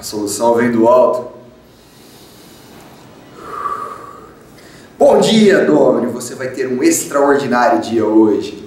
A solução vem do alto. Bom dia, Domini. Você vai ter um extraordinário dia hoje.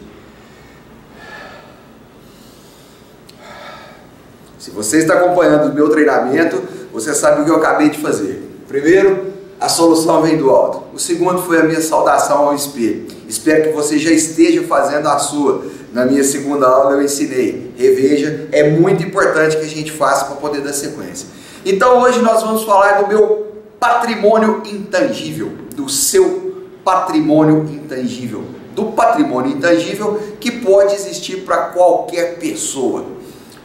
Se você está acompanhando o meu treinamento, você sabe o que eu acabei de fazer. Primeiro, a solução vem do alto. O segundo foi a minha saudação ao espelho. Espero que você já esteja fazendo a sua. Na minha segunda aula eu ensinei. Reveja, é muito importante que a gente faça para poder dar sequência. Então hoje nós vamos falar do meu patrimônio intangível, do seu patrimônio intangível, do patrimônio intangível que pode existir para qualquer pessoa.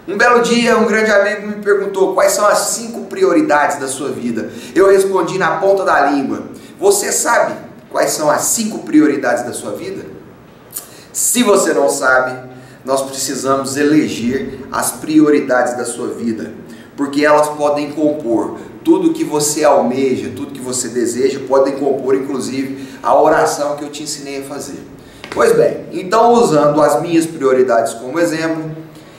Um belo dia, um grande amigo me perguntou quais são as 5 prioridades da sua vida. Eu respondi na ponta da língua. Você sabe quais são as 5 prioridades da sua vida? Se você não sabe, nós precisamos eleger as prioridades da sua vida, porque elas podem compor tudo que você almeja, tudo que você deseja, podem compor inclusive a oração que eu te ensinei a fazer. Pois bem, então usando as minhas prioridades como exemplo,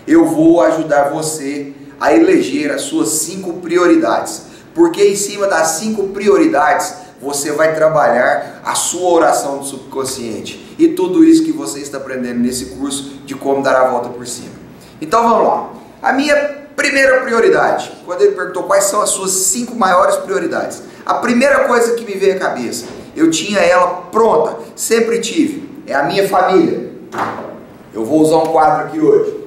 eu vou ajudar você a eleger as suas 5 prioridades, porque em cima das 5 prioridades você vai trabalhar a sua oração do subconsciente e tudo isso que você está aprendendo nesse curso de como dar a volta por cima. Então vamos lá. A minha primeira prioridade, quando ele perguntou quais são as suas 5 maiores prioridades, a primeira coisa que me veio à cabeça, eu tinha ela pronta, sempre tive, é a minha família. Eu vou usar um quadro aqui hoje.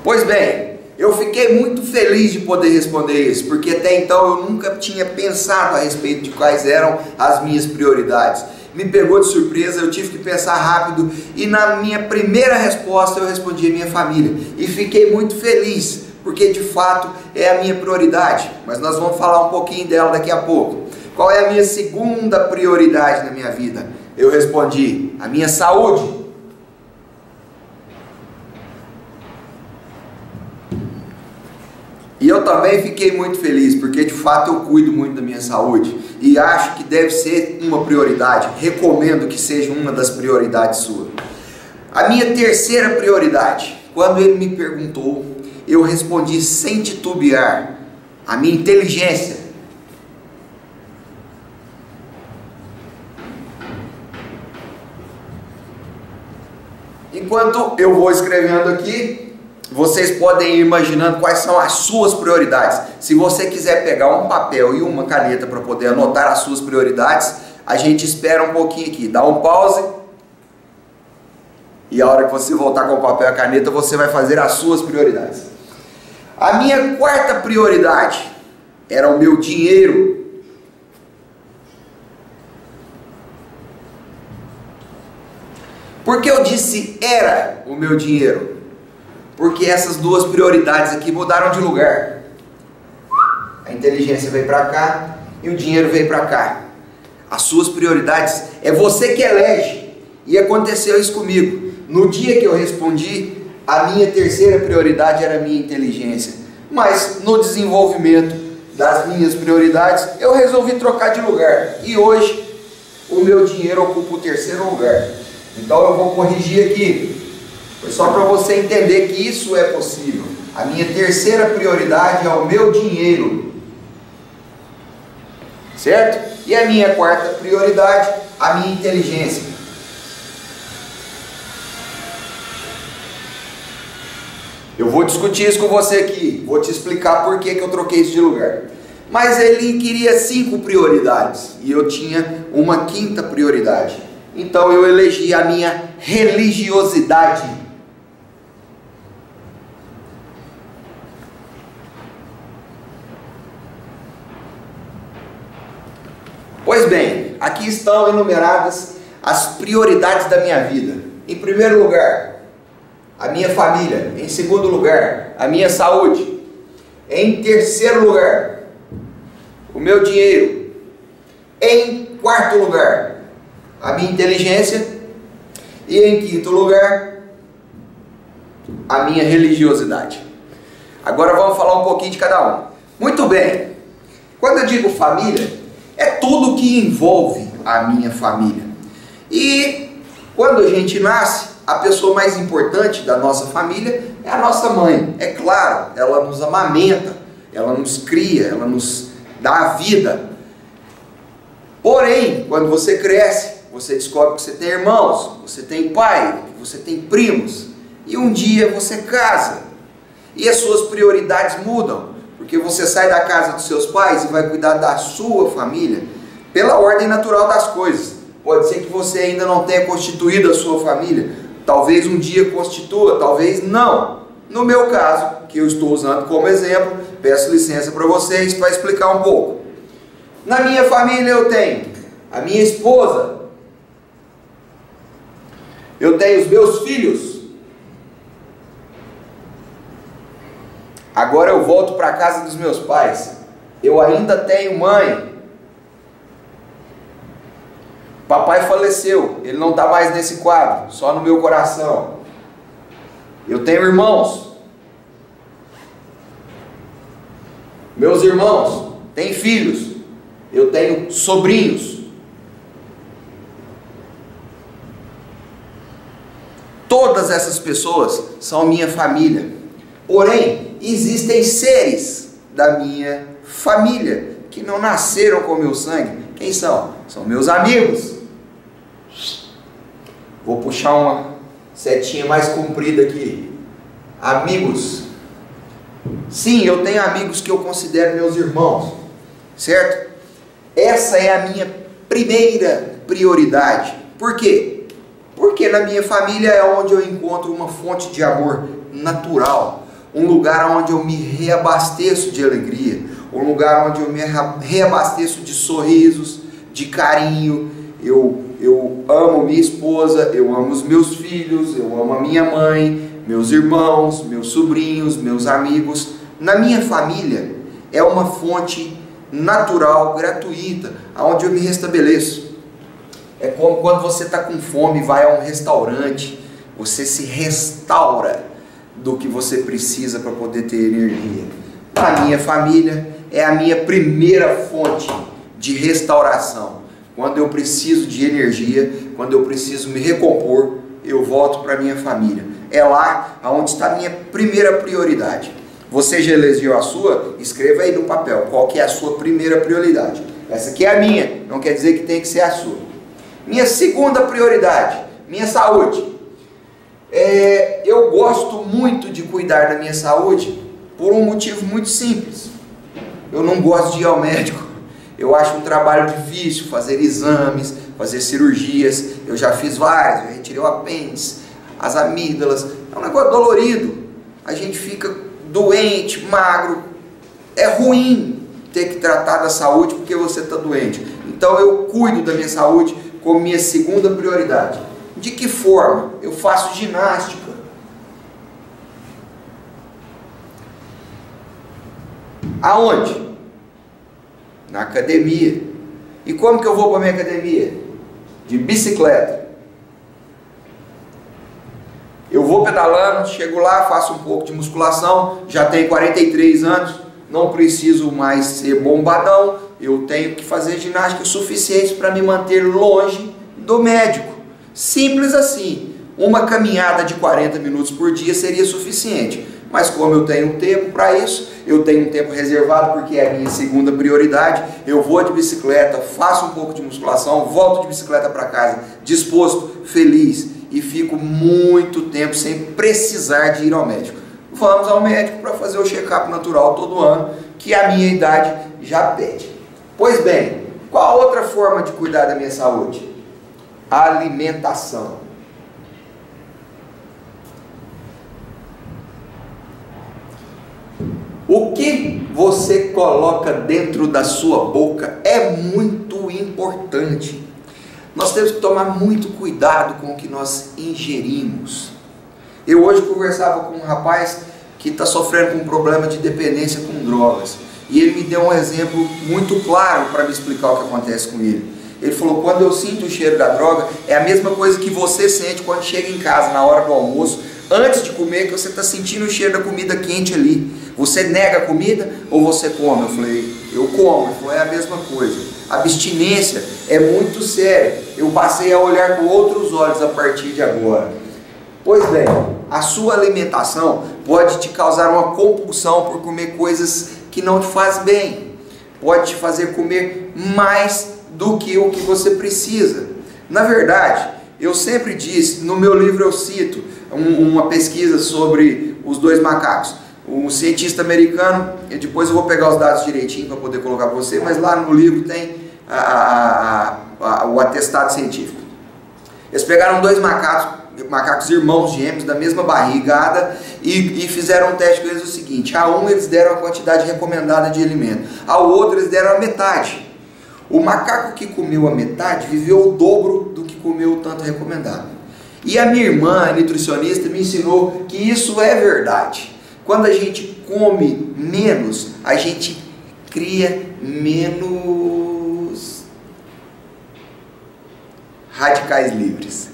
Pois bem, eu fiquei muito feliz de poder responder isso, porque até então eu nunca tinha pensado a respeito de quais eram as minhas prioridades. Me pegou de surpresa, eu tive que pensar rápido e na minha primeira resposta eu respondi a minha família. E fiquei muito feliz, porque de fato é a minha prioridade, mas nós vamos falar um pouquinho dela daqui a pouco. Qual é a minha segunda prioridade na minha vida? Eu respondi, a minha saúde. E eu também fiquei muito feliz, porque de fato eu cuido muito da minha saúde e acho que deve ser uma prioridade, recomendo que seja uma das prioridades suas. A minha terceira prioridade, quando ele me perguntou, eu respondi sem titubear, a minha inteligência. Enquanto eu vou escrevendo aqui, vocês podem ir imaginando quais são as suas prioridades. Se você quiser pegar um papel e uma caneta para poder anotar as suas prioridades, a gente espera um pouquinho aqui, dá um pause. E a hora que você voltar com o papel e a caneta, você vai fazer as suas prioridades. A minha quarta prioridade era o meu dinheiro. Por que eu disse era o meu dinheiro? Porque essas duas prioridades aqui mudaram de lugar. A inteligência veio para cá e o dinheiro veio para cá. As suas prioridades é você que elege. E aconteceu isso comigo. No dia que eu respondi, a minha terceira prioridade era a minha inteligência. Mas no desenvolvimento das minhas prioridades, eu resolvi trocar de lugar. E hoje, o meu dinheiro ocupa o terceiro lugar. Então eu vou corrigir aqui. Foi só para você entender que isso é possível. A minha terceira prioridade é o meu dinheiro. Certo? E a minha quarta prioridade, a minha inteligência. Eu vou discutir isso com você aqui. Vou te explicar por que eu troquei isso de lugar. Mas ele queria 5 prioridades. E eu tinha uma quinta prioridade. Então eu elegi a minha religiosidade. Pois bem, aqui estão enumeradas as prioridades da minha vida. Em primeiro lugar, a minha família. Em segundo lugar, a minha saúde. Em terceiro lugar, o meu dinheiro. Em quarto lugar, a minha inteligência. E em quinto lugar, a minha religiosidade. Agora vamos falar um pouquinho de cada um. Muito bem, quando eu digo família, é tudo que envolve a minha família. E quando a gente nasce, a pessoa mais importante da nossa família é a nossa mãe. É claro, ela nos amamenta, ela nos cria, ela nos dá a vida. Porém, quando você cresce, você descobre que você tem irmãos, você tem pai, você tem primos, e um dia você casa, e as suas prioridades mudam, porque você sai da casa dos seus pais e vai cuidar da sua família, pela ordem natural das coisas. Pode ser que você ainda não tenha constituído a sua família, talvez um dia constitua, talvez não. No meu caso, que eu estou usando como exemplo, peço licença para vocês para explicar um pouco. Na minha família eu tenho a minha esposa, eu tenho os meus filhos. Agora eu volto para a casa dos meus pais. Eu ainda tenho mãe. Papai faleceu, ele não está mais nesse quadro, só no meu coração. Eu tenho irmãos. Meus irmãos têm filhos. Eu tenho sobrinhos. Todas essas pessoas são minha família. Porém, existem seres da minha família que não nasceram com meu sangue. Quem são? São meus amigos. Vou puxar uma setinha mais comprida aqui. Amigos. Sim, eu tenho amigos que eu considero meus irmãos, certo? Essa é a minha primeira prioridade. Por quê? Porque na minha família é onde eu encontro uma fonte de amor natural, um lugar onde eu me reabasteço de alegria, um lugar onde eu me reabasteço de sorrisos, de carinho. Eu amo minha esposa, eu amo os meus filhos, eu amo a minha mãe, meus irmãos, meus sobrinhos, meus amigos. Na minha família é uma fonte natural, gratuita, onde eu me restabeleço. É como quando você está com fome e vai a um restaurante, você se restaura do que você precisa para poder ter energia. A minha família é a minha primeira fonte de restauração. Quando eu preciso de energia, quando eu preciso me recompor, eu volto para a minha família. É lá onde está a minha primeira prioridade. Você já elegeu a sua? Escreva aí no papel qual que é a sua primeira prioridade. Essa aqui é a minha, não quer dizer que tem que ser a sua. Minha segunda prioridade, minha saúde. Eu gosto muito de cuidar da minha saúde por um motivo muito simples. Eu não gosto de ir ao médico. Eu acho um trabalho difícil fazer exames, fazer cirurgias. Eu já fiz várias, eu retirei o apêndice, as amígdalas. É um negócio dolorido. A gente fica doente, magro. É ruim ter que tratar da saúde porque você está doente. Então eu cuido da minha saúde como minha segunda prioridade. De que forma? Eu faço ginástica. Aonde? Na academia. E como que eu vou para a minha academia? De bicicleta. Eu vou pedalando, chego lá, faço um pouco de musculação, já tenho 43 anos, não preciso mais ser bombadão, eu tenho que fazer ginástica suficiente para me manter longe do médico. Simples assim. Uma caminhada de 40 minutos por dia seria suficiente. Mas como eu tenho tempo para isso, eu tenho um tempo reservado porque é a minha segunda prioridade, eu vou de bicicleta, faço um pouco de musculação, volto de bicicleta para casa, disposto, feliz, e fico muito tempo sem precisar de ir ao médico. Vamos ao médico para fazer o check-up natural todo ano, que a minha idade já pede. Pois bem, qual a outra forma de cuidar da minha saúde? A alimentação. O que você coloca dentro da sua boca é muito importante. Nós temos que tomar muito cuidado com o que nós ingerimos. Eu hoje conversava com um rapaz que está sofrendo com um problema de dependência com drogas. E ele me deu um exemplo muito claro para me explicar o que acontece com ele. Ele falou, quando eu sinto o cheiro da droga, é a mesma coisa que você sente quando chega em casa na hora do almoço, antes de comer, que você está sentindo o cheiro da comida quente ali. Você nega a comida ou você come? Eu falei, eu como. Ele falou, é a mesma coisa. A abstinência é muito séria. Eu passei a olhar com outros olhos a partir de agora. Pois bem, a sua alimentação pode te causar uma compulsão por comer coisas que não te faz bem. Pode te fazer comer mais do que o que você precisa. Na verdade, eu sempre disse, no meu livro eu cito uma pesquisa sobre os dois macacos. Um cientista americano, e depois eu vou pegar os dados direitinho para poder colocar para você, mas lá no livro tem o atestado científico. Eles pegaram dois macacos irmãos gêmeos da mesma barrigada e fizeram um teste com eles o seguinte: a um eles deram a quantidade recomendada de alimento, ao outro eles deram a metade. O macaco que comeu a metade viveu o dobro do que comeu o tanto recomendado. E a minha irmã, a nutricionista, me ensinou que isso é verdade. Quando a gente come menos, a gente cria menos radicais livres.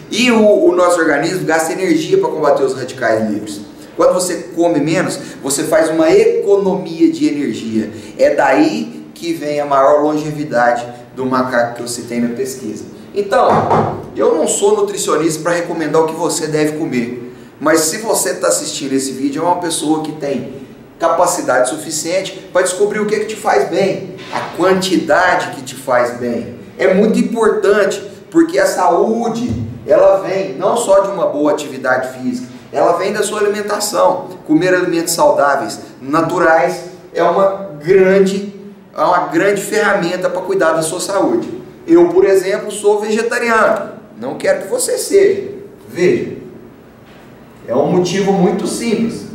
E o nosso organismo gasta energia para combater os radicais livres. Quando você come menos, você faz uma economia de energia. É daí que vem a maior longevidade do macaco que eu citei na pesquisa. Então, eu não sou nutricionista para recomendar o que você deve comer. Mas se você está assistindo esse vídeo, é uma pessoa que tem capacidade suficiente para descobrir o que te faz bem, a quantidade que te faz bem. É muito importante, porque a saúde, ela vem não só de uma boa atividade física, ela vem da sua alimentação. Comer alimentos saudáveis, naturais, é uma grande ferramenta para cuidar da sua saúde. Eu, por exemplo, sou vegetariano. Não quero que você seja. Veja. É um motivo muito simples.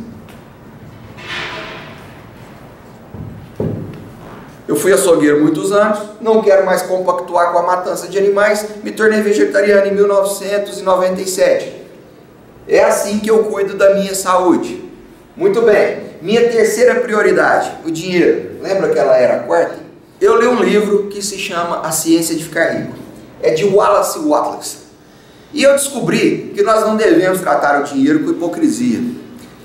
Eu fui açougueiro muitos anos, não quero mais compactuar com a matança de animais, me tornei vegetariano em 1997. É assim que eu cuido da minha saúde. Muito bem, minha terceira prioridade, o dinheiro. Lembra que ela era a quarta? Eu li um livro que se chama A Ciência de Ficar Rico. É de Wallace Wattles. E eu descobri que nós não devemos tratar o dinheiro com hipocrisia.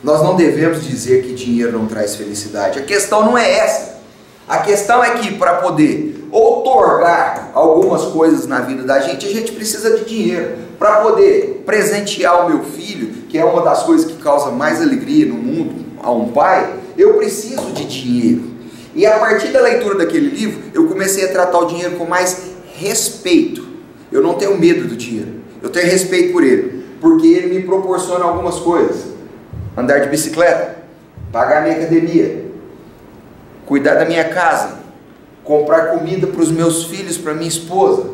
Nós não devemos dizer que dinheiro não traz felicidade. A questão não é essa. A questão é que para poder outorgar algumas coisas na vida da gente, a gente precisa de dinheiro. Para poder presentear o meu filho, que é uma das coisas que causa mais alegria no mundo a um pai, eu preciso de dinheiro. E a partir da leitura daquele livro, eu comecei a tratar o dinheiro com mais respeito. Eu não tenho medo do dinheiro. Eu tenho respeito por ele, porque ele me proporciona algumas coisas. Andar de bicicleta, pagar minha academia, cuidar da minha casa, comprar comida para os meus filhos, para minha esposa,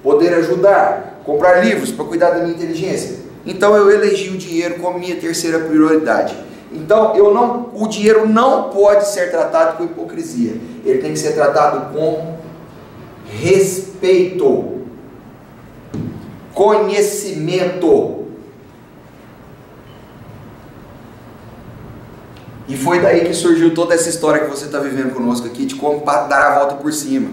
poder ajudar, comprar livros para cuidar da minha inteligência. Então eu elegi o dinheiro como minha terceira prioridade. Então o dinheiro não pode ser tratado com hipocrisia. Ele tem que ser tratado com respeito. Conhecimento. E foi daí que surgiu toda essa história que você está vivendo conosco aqui, de como dar a volta por cima.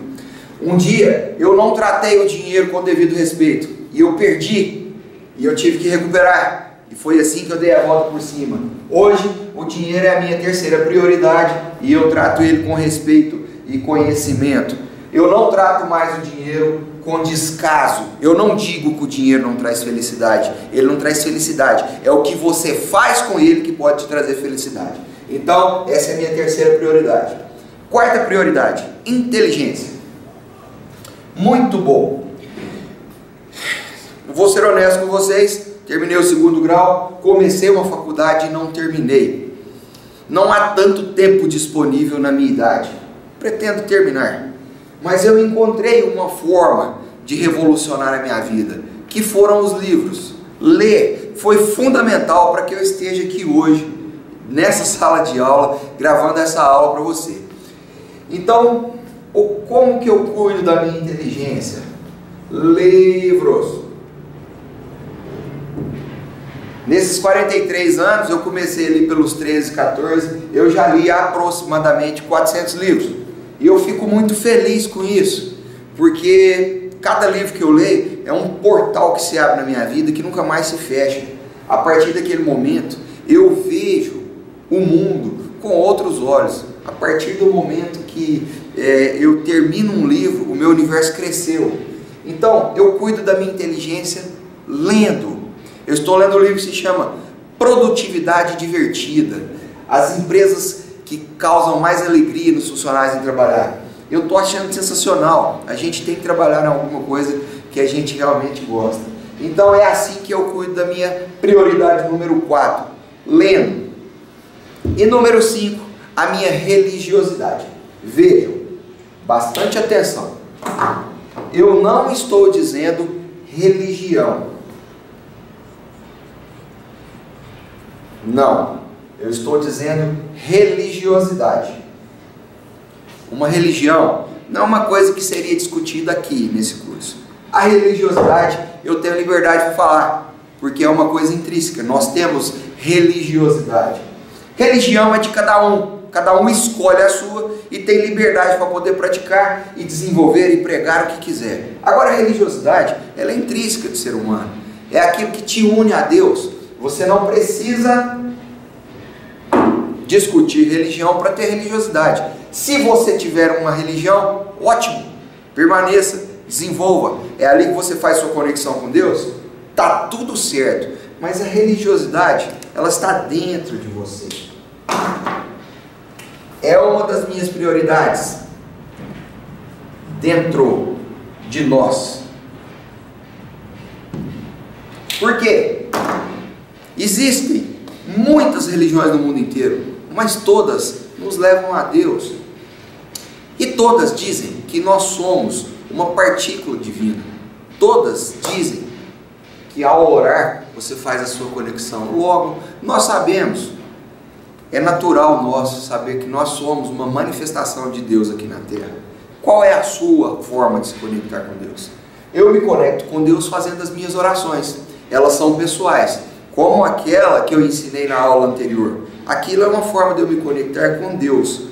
Um dia eu não tratei o dinheiro com o devido respeito e eu perdi e eu tive que recuperar, e foi assim que eu dei a volta por cima. Hoje o dinheiro é a minha terceira prioridade e eu trato ele com respeito e conhecimento. Eu não trato mais o dinheiro com descaso. Eu não digo que o dinheiro não traz felicidade. Ele não traz felicidade. É o que você faz com ele que pode te trazer felicidade. Então, essa é a minha terceira prioridade. Quarta prioridade, inteligência. Muito bom. Eu vou ser honesto com vocês. Terminei o segundo grau, comecei uma faculdade e não terminei. Não há tanto tempo disponível na minha idade. Pretendo terminar. Mas eu encontrei uma forma de revolucionar a minha vida, que foram os livros. Ler foi fundamental para que eu esteja aqui hoje, nessa sala de aula, gravando essa aula para você. Então, como que eu cuido da minha inteligência? Livros. Nesses 43 anos, eu comecei ali pelos 13, 14, eu já li aproximadamente 400 livros. E eu fico muito feliz com isso, porque cada livro que eu leio é um portal que se abre na minha vida que nunca mais se fecha. A partir daquele momento, eu vejo o mundo com outros olhos. A partir do momento que eu termino um livro, o meu universo cresceu. Então, eu cuido da minha inteligência Lendo. Eu estou lendo um livro que se chama Produtividade Divertida. As empresas que causam mais alegria nos funcionários em trabalhar. Eu estou achando sensacional. A gente tem que trabalhar em alguma coisa que a gente realmente gosta. Então é assim que eu cuido da minha prioridade número 4, lendo. E número 5, a minha religiosidade. Vejam, bastante atenção. Eu não estou dizendo religião. Não, eu estou dizendo religiosidade. Uma religião não é uma coisa que seria discutida aqui nesse curso. A religiosidade eu tenho liberdade para falar, porque é uma coisa intrínseca. Nós temos religiosidade. Religião é de cada um escolhe a sua e tem liberdade para poder praticar e desenvolver e pregar o que quiser. Agora a religiosidade, ela é intrínseca do ser humano, é aquilo que te une a Deus. Você não precisa discutir religião para ter religiosidade. Se você tiver uma religião, ótimo, permaneça, desenvolva, é ali que você faz sua conexão com Deus, tá tudo certo. Mas a religiosidade, ela está dentro de você. É uma das minhas prioridades dentro de nós. Por quê? Existem muitas religiões no mundo inteiro, mas todas nos levam a Deus. E todas dizem que nós somos uma partícula divina. Todas dizem que ao orar você faz a sua conexão. Logo, nós sabemos, é natural nosso saber que nós somos uma manifestação de Deus aqui na Terra. Qual é a sua forma de se conectar com Deus? Eu me conecto com Deus fazendo as minhas orações. Elas são pessoais, como aquela que eu ensinei na aula anterior. Aquilo é uma forma de eu me conectar com Deus.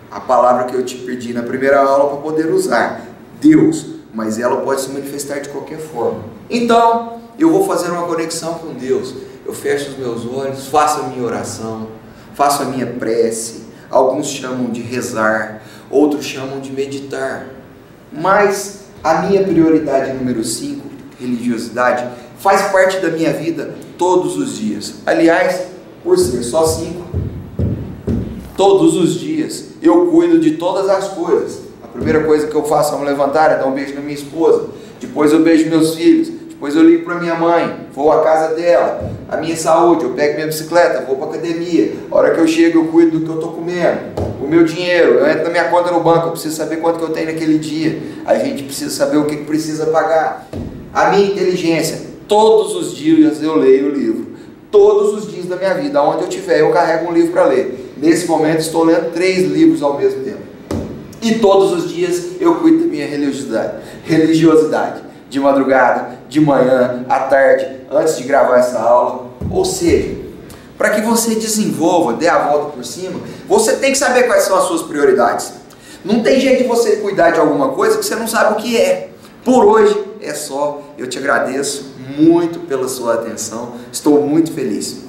A palavra que eu te pedi na primeira aula para poder usar, Deus, mas ela pode se manifestar de qualquer forma. Então, eu vou fazer uma conexão com Deus. Eu fecho os meus olhos, faço a minha oração, faço a minha prece. Alguns chamam de rezar, outros chamam de meditar. Mas a minha prioridade número 5, religiosidade, faz parte da minha vida todos os dias. Aliás, por ser só 5, todos os dias eu cuido de todas as coisas. A primeira coisa que eu faço ao me levantar é dar um beijo na minha esposa. Depois eu beijo meus filhos. Depois eu ligo para minha mãe, vou à casa dela. A minha saúde, eu pego minha bicicleta, vou para a academia. A hora que eu chego eu cuido do que eu estou comendo. O meu dinheiro, eu entro na minha conta no banco, eu preciso saber quanto que eu tenho naquele dia. A gente precisa saber o que precisa pagar. A minha inteligência, todos os dias eu leio o livro. Todos os dias da minha vida, onde eu estiver, eu carrego um livro para ler. Nesse momento estou lendo 3 livros ao mesmo tempo. E todos os dias eu cuido da minha religiosidade. De madrugada, de manhã, à tarde, antes de gravar essa aula. Ou seja, para que você desenvolva, dê a volta por cima, você tem que saber quais são as suas prioridades. Não tem jeito de você cuidar de alguma coisa que você não sabe o que é. Por hoje é só. Eu te agradeço muito pela sua atenção. Estou muito feliz.